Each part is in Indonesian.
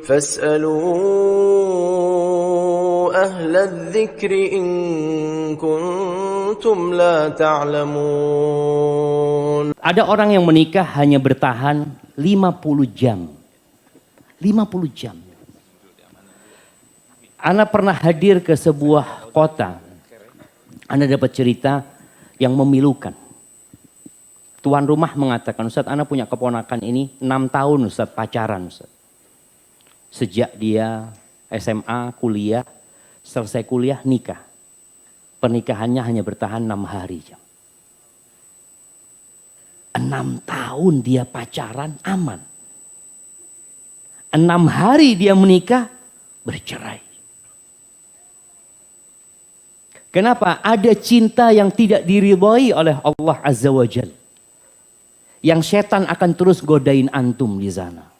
فاسألوا أهل الذكر إن كنتم لا تعلمون. Ada orang yang menikah hanya bertahan 50 jam. 50 jam. Ana pernah hadir ke sebuah kota. Ana dapat cerita yang memilukan. Tuan rumah mengatakan, Ustaz, Ana punya keponakan ini 6 tahun Ustaz pacaran Ustaz. Sejak dia SMA, kuliah, selesai kuliah, nikah. Pernikahannya hanya bertahan 6 hari. 6 tahun dia pacaran aman. 6 hari dia menikah, bercerai. Kenapa? Ada cinta yang tidak diridhoi oleh Allah Azza wa Jalla. Yang setan akan terus godain antum di sana.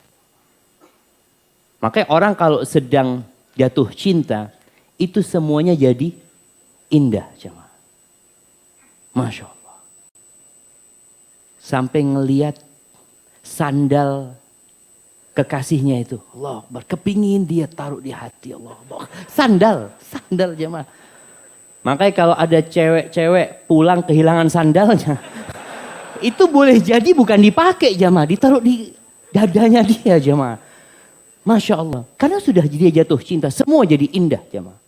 Makanya orang kalau sedang jatuh cinta, itu semuanya jadi indah. Masya Allah. Sampai ngelihat sandal kekasihnya itu. Allah Akbar. Kepingin dia taruh di hati. Allah Akbar. Sandal jemaah. Makanya kalau ada cewek-cewek pulang kehilangan sandalnya. Itu boleh jadi bukan dipakai jemaah. Ditaruh di dadanya dia jemaah. Masya Allah. Karena sudah dia jatuh cinta. Semua jadi indah jemaah.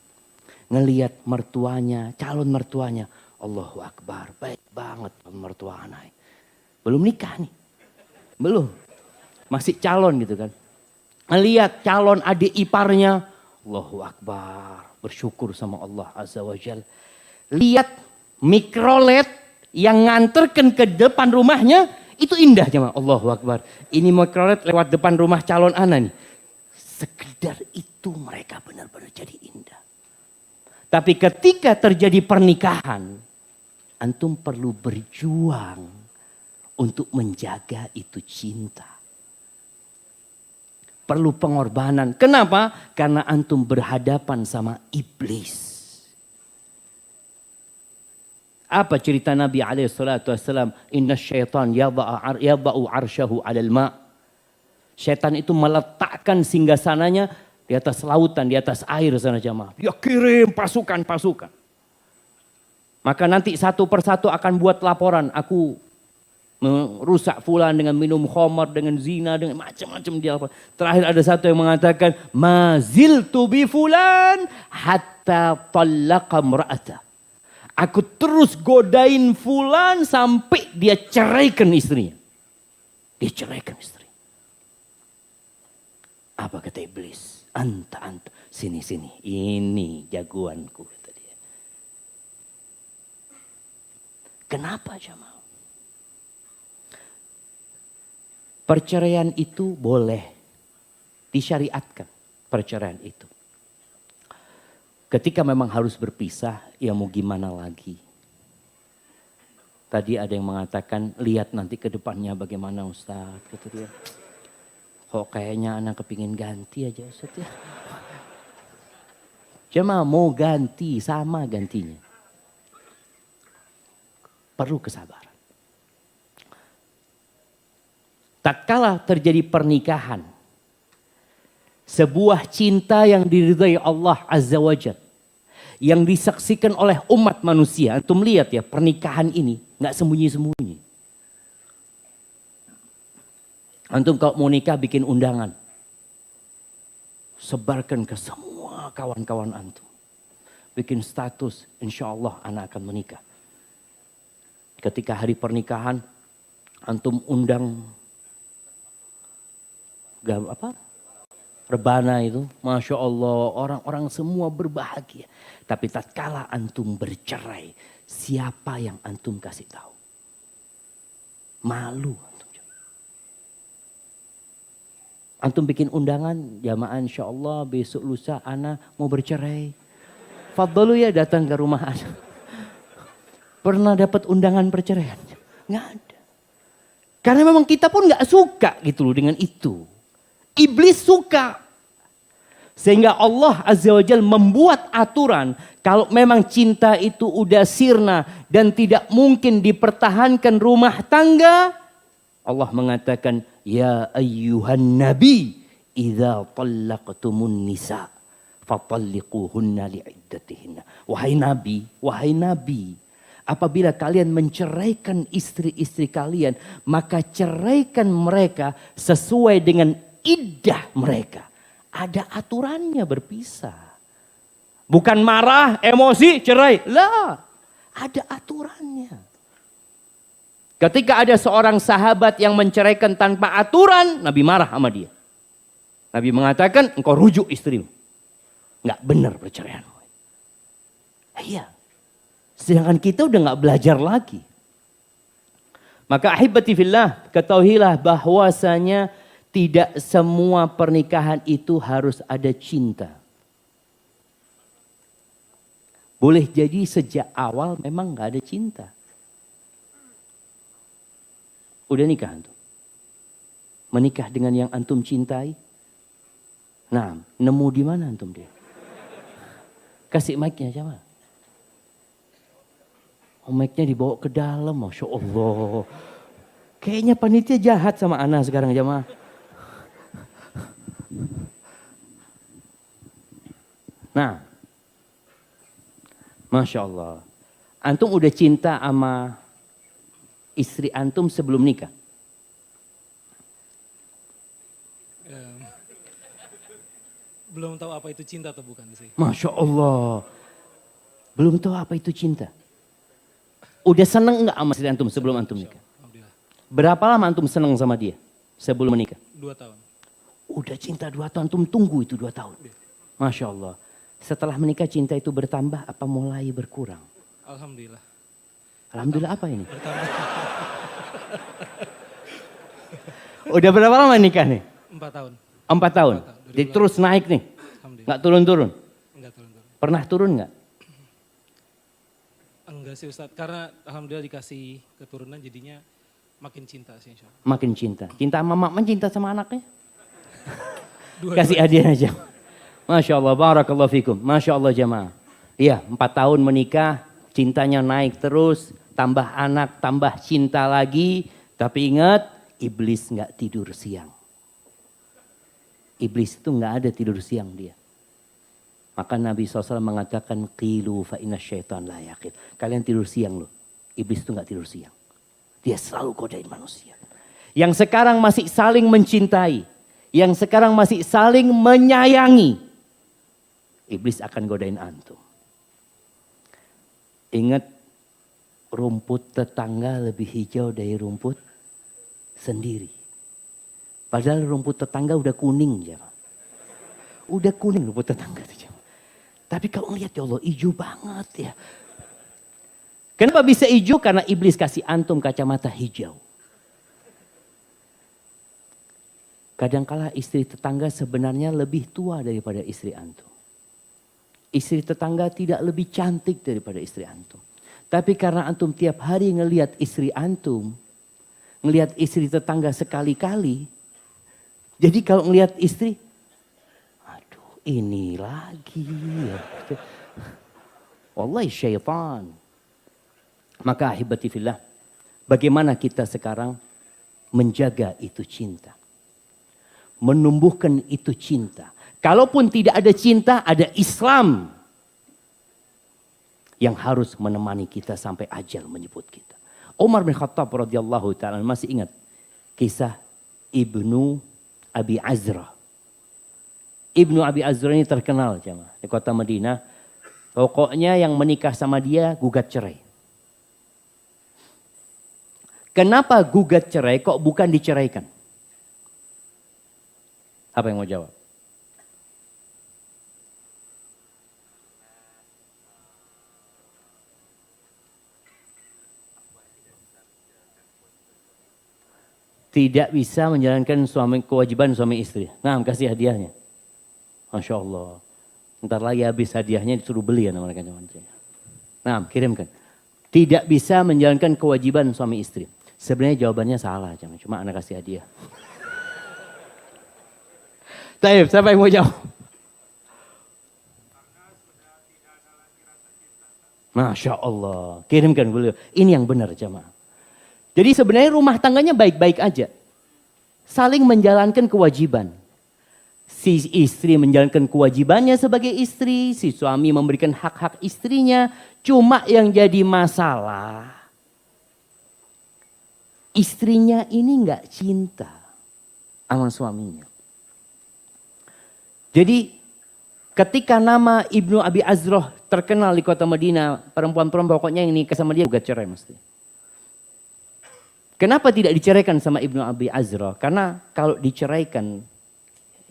Ngelihat mertuanya, calon mertuanya. Allahu Akbar. Baik banget calon mertua anak. Belum nikah nih. Belum. Masih calon gitu kan. Ngelihat calon adik iparnya. Allahu Akbar. Bersyukur sama Allah Azza wa Jal. Lihat mikrolet yang nganterkan ke depan rumahnya. Itu indah jemaah. Allahu Akbar. Ini mikrolet lewat depan rumah calon anak nih. Sekedar itu mereka benar-benar jadi indah. Tapi ketika terjadi pernikahan, antum perlu berjuang untuk menjaga itu cinta. Perlu pengorbanan. Kenapa? Karena antum berhadapan sama iblis. Apa cerita Nabi SAW? Inna syaitan yada'u arsyahu alal ma'. Setan itu meletakkan singgasananya di atas lautan, di atas air sana jamaah. Dia kirim pasukan-pasukan. Maka nanti satu persatu akan buat laporan. Aku merusak fulan dengan minum khamar, dengan zina, dengan macam-macam dia. Terakhir ada satu yang mengatakan, maziltu bi fulan hatta tallaqa imra'ata. Aku terus godain fulan sampai dia ceraikan istrinya. Dia ceraikan istrinya. Apa kata iblis? Anta. Sini. Ini jagoanku. Kata dia. Kenapa jamaah? Perceraian itu boleh. Disyariatkan perceraian itu. Ketika memang harus berpisah, ya mau gimana lagi. Tadi ada yang mengatakan, lihat nanti ke depannya bagaimana Ustaz. Kata dia. Kok kayaknya anak kepingin ganti aja Ustaz ya. Cuma mau ganti, sama gantinya. Perlu kesabaran. Tatkala terjadi pernikahan. Sebuah cinta yang diridhai Allah Azza wa Jalla. Yang disaksikan oleh umat manusia. Antum lihat ya pernikahan ini gak sembunyi-sembunyi. Antum kalau mau nikah bikin undangan. Sebarkan ke semua kawan-kawan antum. Bikin status, insya Allah anak akan menikah. Ketika hari pernikahan, antum undang rebana itu. Masya Allah, orang-orang semua berbahagia. Tapi tatkala antum bercerai, siapa yang antum kasih tahu? Malu. Antum bikin undangan, jamaah insya Allah besok lusa ana mau bercerai. Fadlu ya datang ke rumah ana. Pernah dapat undangan perceraian? Nggak ada. Karena memang kita pun nggak suka gitu loh dengan itu. Iblis suka. Sehingga Allah Azza wa Jalla membuat aturan. Kalau memang cinta itu udah sirna dan tidak mungkin dipertahankan rumah tangga. Allah mengatakan, ya ayyuhan nabi, idza talaqtumun nisa fatalliquhunna li'iddatihinna. Wahai Nabi, apabila kalian menceraikan istri-istri kalian, maka ceraikan mereka sesuai dengan iddah mereka. Ada aturannya berpisah. Bukan marah, emosi, cerai. Lah, ada aturannya. Ketika ada seorang sahabat yang menceraikan tanpa aturan, Nabi marah sama dia. Nabi mengatakan, engkau rujuk istrimu. Enggak benar perceraianmu. Iya. Sedangkan kita udah enggak belajar lagi. Maka ahibati fillah, ketahuilah bahwasanya tidak semua pernikahan itu harus ada cinta. Boleh jadi sejak awal memang enggak ada cinta. Udah nikah antum? Menikah dengan yang antum cintai? Nah, nemu di mana antum dia? Kasih mic-nya coba. Oh, mic-nya dibawa ke dalam, Masya Allah. Kayaknya panitia jahat sama Ana sekarang jamaah. Nah, Masya Allah. Antum udah cinta sama istri antum sebelum nikah? Belum tahu apa itu cinta atau bukan sih. Masya Allah. Belum tahu apa itu cinta. Udah seneng nggak sama istri antum sebelum antum nikah? Alhamdulillah. Berapa lama antum seneng sama dia sebelum menikah? 2 tahun. Udah cinta 2 tahun, antum tunggu itu 2 tahun. Masya Allah. Setelah menikah cinta itu bertambah apa mulai berkurang? Alhamdulillah. Alhamdulillah apa ini? Bertambah. Udah berapa lama nikah nih? 4 tahun. 4 tahun. Jadi terus naik nih? Alhamdulillah. Nggak turun-turun? Enggak turun-turun. Pernah turun nggak? Enggak sih Ustadz, karena alhamdulillah dikasih keturunan jadinya makin cinta sih insya Allah. Makin cinta. Cinta sama mama, cinta sama anaknya? Dua-dua. Kasih hadiah aja. Masya Allah, barakallahu fikum. Masya Allah jamaah. Iya, 4 tahun menikah, cintanya naik terus, tambah anak, tambah cinta lagi. Tapi ingat, iblis nggak tidur siang. Iblis itu nggak ada tidur siang dia. Maka Nabi SAW mengatakan, qilu fa inna syaitan la yaqil. Kalian tidur siang loh. Iblis itu nggak tidur siang. Dia selalu godain manusia. Yang sekarang masih saling mencintai. Yang sekarang masih saling menyayangi. Iblis akan godain antum. Ingat, rumput tetangga lebih hijau dari rumput sendiri. Padahal rumput tetangga udah kuning. Jamaah. Udah kuning rumput tetangga itu. Jamaah. Tapi kalau ngeliat ya Allah hijau banget ya. Kenapa bisa hijau? Karena iblis kasih antum kacamata hijau. Kadangkala istri tetangga sebenarnya lebih tua daripada istri antum. Istri tetangga tidak lebih cantik daripada istri antum. Tapi karena antum tiap hari ngelihat istri antum, ngelihat istri tetangga sekali-kali, jadi kalau ngelihat istri, aduh ini lagi. Wallahi syaitan. Maka ahibati fillah, bagaimana kita sekarang menjaga itu cinta. Menumbuhkan itu cinta. Kalaupun tidak ada cinta, ada Islam yang harus menemani kita sampai ajal menyebut kita. Umar bin Khattab radhiyallahu ta'ala masih ingat kisah Ibnu Abi Azrah. Ibnu Abi Azrah ini terkenal jemaah di kota Madinah. Pokoknya yang menikah sama dia gugat cerai. Kenapa gugat cerai kok bukan diceraikan? Apa yang mau jawab? Tidak bisa menjalankan kewajiban suami istri. Nah, kasih hadiahnya. Masya Allah. Ntar lagi habis hadiahnya disuruh beli ya mereka. Nah, kirimkan. Tidak bisa menjalankan kewajiban suami istri. Sebenarnya jawabannya salah. Cuma anak kasih hadiah. Taib, siapa yang mau jawab? Masya Allah. Kirimkan beliau. Ini yang benar jamaah. Jadi sebenarnya rumah tangganya baik-baik aja. Saling menjalankan kewajiban. Si istri menjalankan kewajibannya sebagai istri, si suami memberikan hak-hak istrinya. Cuma yang jadi masalah, istrinya ini nggak cinta sama suaminya. Jadi ketika nama Ibnu Abi Azroh terkenal di kota Madinah, perempuan-perempuan pokoknya yang nikah sama dia gugat cerai mesti. Kenapa tidak diceraikan sama Ibnu Abi Azroh? Karena kalau diceraikan,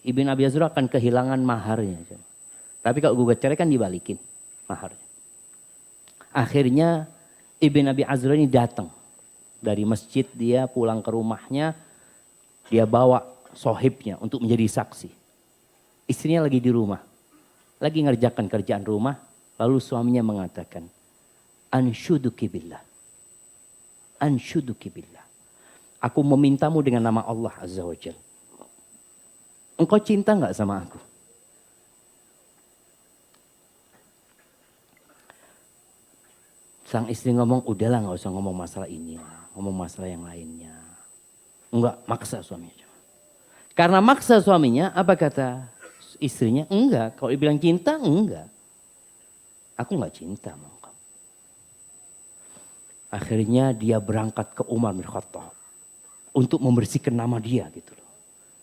Ibnu Abi Azroh akan kehilangan maharnya. Tapi kalau gugat cerai kan dibalikin maharnya. Akhirnya Ibnu Abi Azroh ini datang dari masjid, dia pulang ke rumahnya, dia bawa sohibnya untuk menjadi saksi. Istrinya lagi di rumah, lagi ngerjakan kerjaan rumah, lalu suaminya mengatakan, anshuduki billah, anshuduki billah. Aku memintamu dengan nama Allah Azza wa Jalla. Engkau cinta nggak sama aku? Sang istri ngomong, udahlah nggak usah ngomong masalah ini, ngomong masalah yang lainnya. Enggak, maksa suaminya. Karena maksa suaminya, apa kata istrinya? Enggak, kalau dibilang cinta, enggak. Aku nggak cinta sama kamu. Akhirnya dia berangkat ke Umar bin Khattab untuk membersihkan nama dia gitu loh.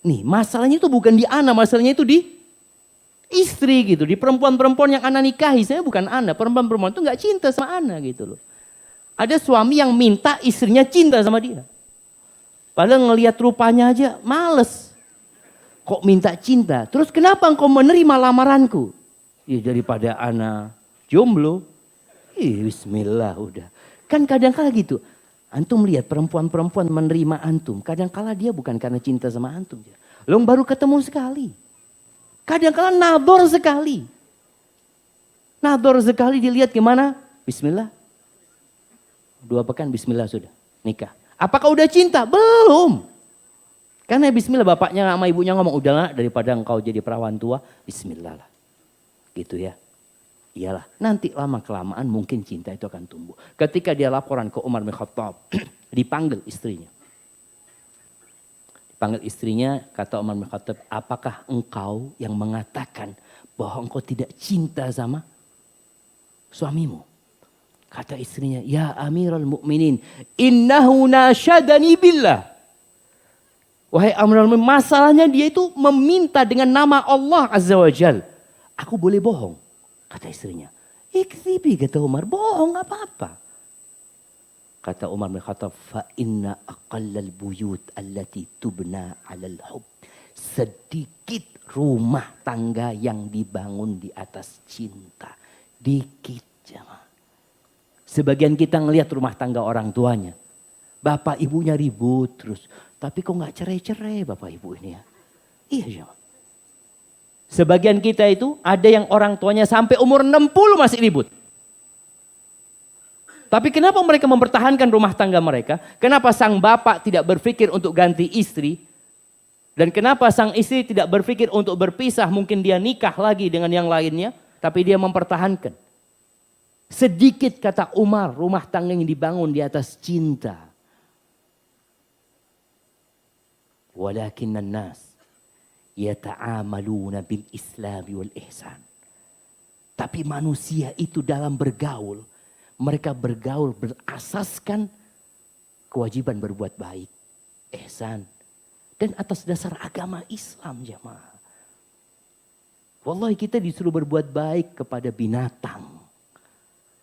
Nih, masalahnya itu bukan di ana, masalahnya itu di istri gitu, di perempuan-perempuan yang ana nikahi. Saya bukan ana, perempuan-perempuan itu nggak cinta sama ana gitu loh. Ada suami yang minta istrinya cinta sama dia. Padahal ngelihat rupanya aja males. Kok minta cinta? Terus kenapa engkau menerima lamaranku? Ya daripada ana jomblo. Bismillah udah. Kan kadang-kala gitu. Antum lihat perempuan-perempuan menerima antum. Kadang-kala dia bukan karena cinta sama antum. Lo baru ketemu sekali. Kadang-kala nador sekali. Nador sekali dilihat gimana? Bismillah. 2 pekan bismillah sudah. Nikah. Apakah udah cinta? Belum. Karena bismillah bapaknya sama ibunya ngomong, udahlah daripada engkau jadi perawan tua, bismillah lah. Gitu ya. Iyalah, nanti lama-kelamaan mungkin cinta itu akan tumbuh. Ketika dia laporan ke Umar bin Khattab, dipanggil istrinya. Dipanggil istrinya, kata Umar bin Khattab, apakah engkau yang mengatakan bahwa engkau tidak cinta sama suamimu? Kata istrinya, ya Amirul Mukminin, innahu nasyadani billah. Wahai Amirul Mukminin, masalahnya dia itu meminta dengan nama Allah Azza wa Jal. Aku boleh bohong? Kata istrinya. Ikzibi, kata Umar, bohong gak apa-apa. Kata Umar bin Khattab, fa inna aqallal buyut allati tubna alal hub. Sedikit rumah tangga yang dibangun di atas cinta. Dikit jemaah. Sebagian kita ngelihat rumah tangga orang tuanya. Bapak ibunya ribut terus. Tapi kok gak cerai-cerai bapak ibu ini ya? Iya jemaah. Sebagian kita itu ada yang orang tuanya sampai umur 60 masih ribut. Tapi kenapa mereka mempertahankan rumah tangga mereka? Kenapa sang bapak tidak berpikir untuk ganti istri? Dan kenapa sang istri tidak berpikir untuk berpisah? Mungkin dia nikah lagi dengan yang lainnya. Tapi dia mempertahankan. Sedikit kata Umar, rumah tangga yang dibangun di atas cinta. Walakinnan nas yata'amaluna bil islami wal ihsan. Tapi manusia itu dalam bergaul, mereka bergaul berasaskan kewajiban berbuat baik, ihsan, dan atas dasar agama Islam jemaah. Wallahi kita disuruh berbuat baik kepada binatang.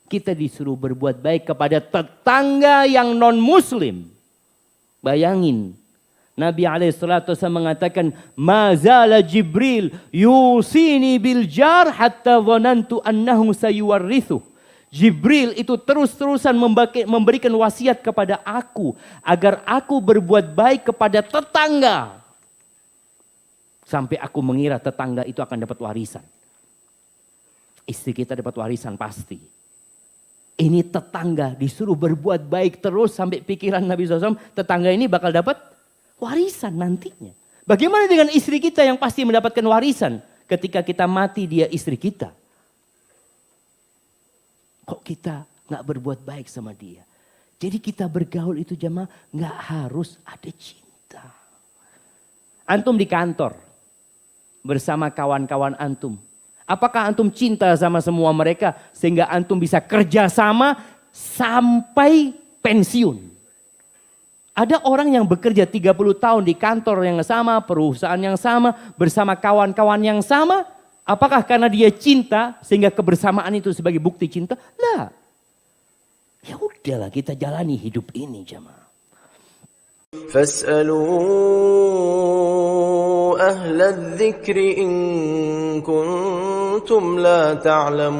Kita disuruh berbuat baik kepada tetangga yang non muslim. Bayangin. Nabi SAW mengatakan, mazala Jibril yusini bil jar hatta dhanantu annahu sayuwarrithu. Jibril itu terus-terusan memberikan wasiat kepada aku agar aku berbuat baik kepada tetangga. Sampai aku mengira tetangga itu akan dapat warisan. Istri kita dapat warisan pasti. Ini tetangga disuruh berbuat baik terus sampai pikiran Nabi SAW, tetangga ini bakal dapat warisan nantinya. Bagaimana dengan istri kita yang pasti mendapatkan warisan ketika kita mati dia istri kita? Kok kita nggak berbuat baik sama dia? Jadi kita bergaul itu jemaah nggak harus ada cinta. Antum di kantor, bersama kawan-kawan antum? Apakah antum cinta sama semua mereka sehingga antum bisa kerja sama sampai pensiun? Ada orang yang bekerja 30 tahun di kantor yang sama, perusahaan yang sama, bersama kawan-kawan yang sama. Apakah karena dia cinta sehingga kebersamaan itu sebagai bukti cinta? Lah. Ya udahlah, kita jalani hidup ini jamaah. فاسألوا أهل الذكر إن كنتم لا تعلمون